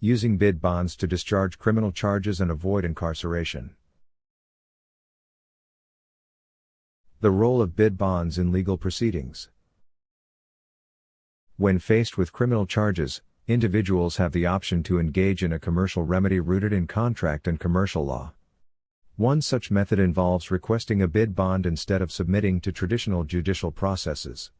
Using bid bonds to discharge criminal charges and avoid incarceration. The role of bid bonds in legal proceedings. When faced with criminal charges, individuals have the option to engage in a commercial remedy rooted in contract and commercial law. One such method involves requesting a bid bond instead of submitting to traditional judicial processes.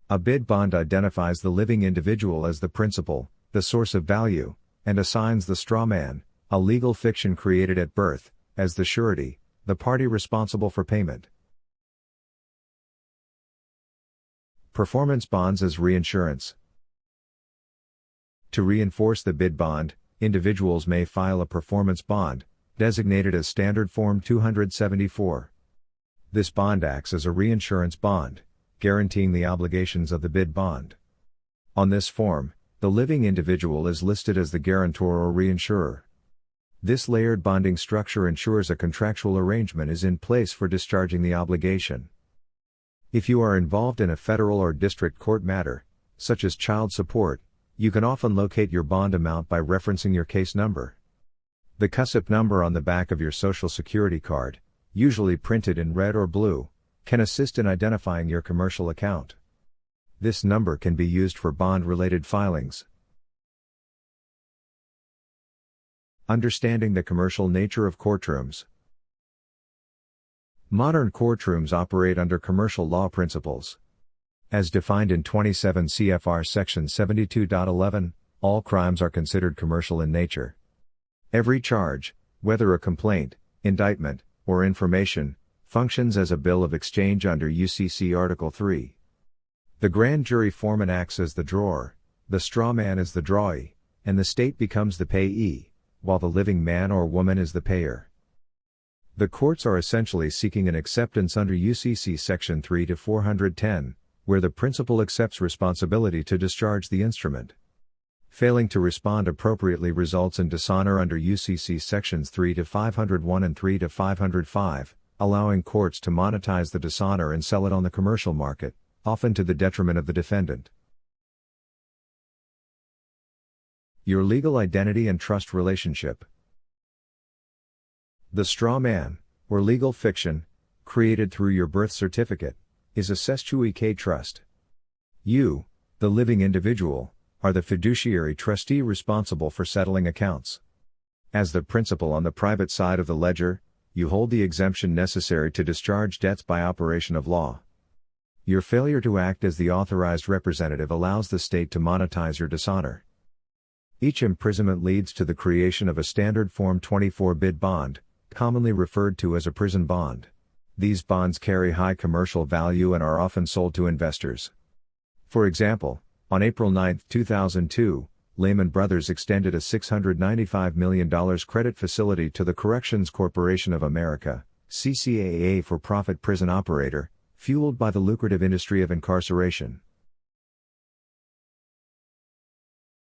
A bid bond identifies the living individual as the principal, the source of value, and assigns the strawman, a legal fiction created at birth, as the surety, the party responsible for payment. Performance bonds as reinsurance. To reinforce the bid bond, individuals may file a performance bond, designated as Standard Form 274. This bond acts as a reinsurance bond, guaranteeing the obligations of the bid bond. On this form, the living individual is listed as the guarantor or reinsurer. This layered bonding structure ensures a contractual arrangement is in place for discharging the obligation. If you are involved in a federal or district court matter, such as child support, you can often locate your bond amount by referencing your case number. The CUSIP number on the back of your Social Security card, usually printed in red or blue, can assist in identifying your commercial account. This number can be used for bond-related filings. Understanding the commercial nature of courtrooms. Modern courtrooms operate under commercial law principles. As defined in 27 CFR Section 72.11, all crimes are considered commercial in nature. Every charge, whether a complaint, indictment, or information, functions as a bill of exchange under UCC Article 3. The grand jury foreman acts as the drawer, the strawman is the drawee, and the state becomes the payee, while the living man or woman is the payer. The courts are essentially seeking an acceptance under UCC Section 3 to 410, where the principal accepts responsibility to discharge the instrument. Failing to respond appropriately results in dishonor under UCC Sections 3 to 501 and 3 to 505, allowing courts to monetize the dishonor and sell it on the commercial market, often to the detriment of the defendant. Your legal identity and trust relationship. The straw man, or legal fiction, created through your birth certificate, is a CUSIP trust. You, the living individual, are the fiduciary trustee responsible for settling accounts. As the principal on the private side of the ledger, you hold the exemption necessary to discharge debts by operation of law. Your failure to act as the authorized representative allows the state to monetize your dishonor. Each imprisonment leads to the creation of a Standard Form 24 bid bond, commonly referred to as a prison bond. These bonds carry high commercial value and are often sold to investors. For example, on April 9, 2002, Lehman Brothers extended a $695 million credit facility to the Corrections Corporation of America, CCAA for-profit prison operator, fueled by the lucrative industry of incarceration.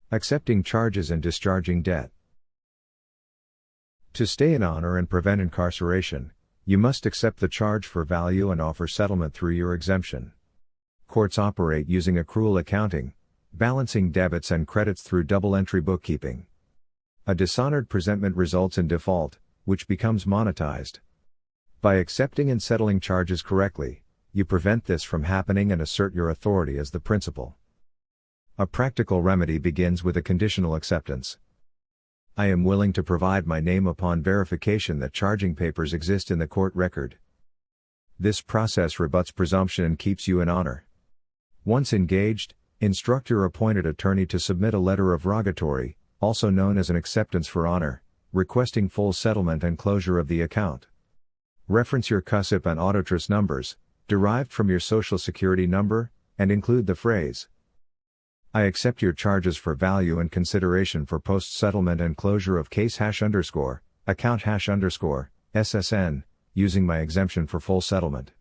Accepting charges and discharging debt. To stay in honor and prevent incarceration, you must accept the charge for value and offer settlement through your exemption. Courts operate using accrual accounting, balancing debits and credits through double-entry bookkeeping. A dishonored presentment results in default, which becomes monetized. By accepting and settling charges correctly, you prevent this from happening and assert your authority as the principal. A practical remedy begins with a conditional acceptance. I am willing to provide my name upon verification that charging papers exist in the court record. This process rebuts presumption and keeps you in honor. Once engaged, instruct your appointed attorney to submit a letter of rogatory, also known as an acceptance for honor, requesting full settlement and closure of the account. Reference your CUSIP and auditress numbers, derived from your Social Security number, and include the phrase, I accept your charges for value and consideration for post-settlement and closure of case _, account _, SSN, using my exemption for full settlement.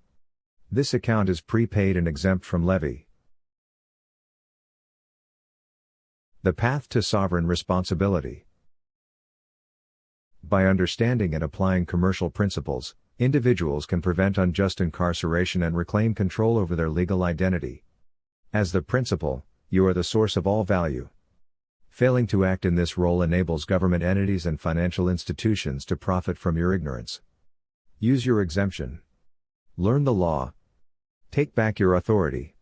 This account is prepaid and exempt from levy. The path to sovereign responsibility. By understanding and applying commercial principles, individuals can prevent unjust incarceration and reclaim control over their legal identity. As the principal, you are the source of all value. Failing to act in this role enables government entities and financial institutions to profit from your ignorance. Use your exemption. Learn the law. Take back your authority.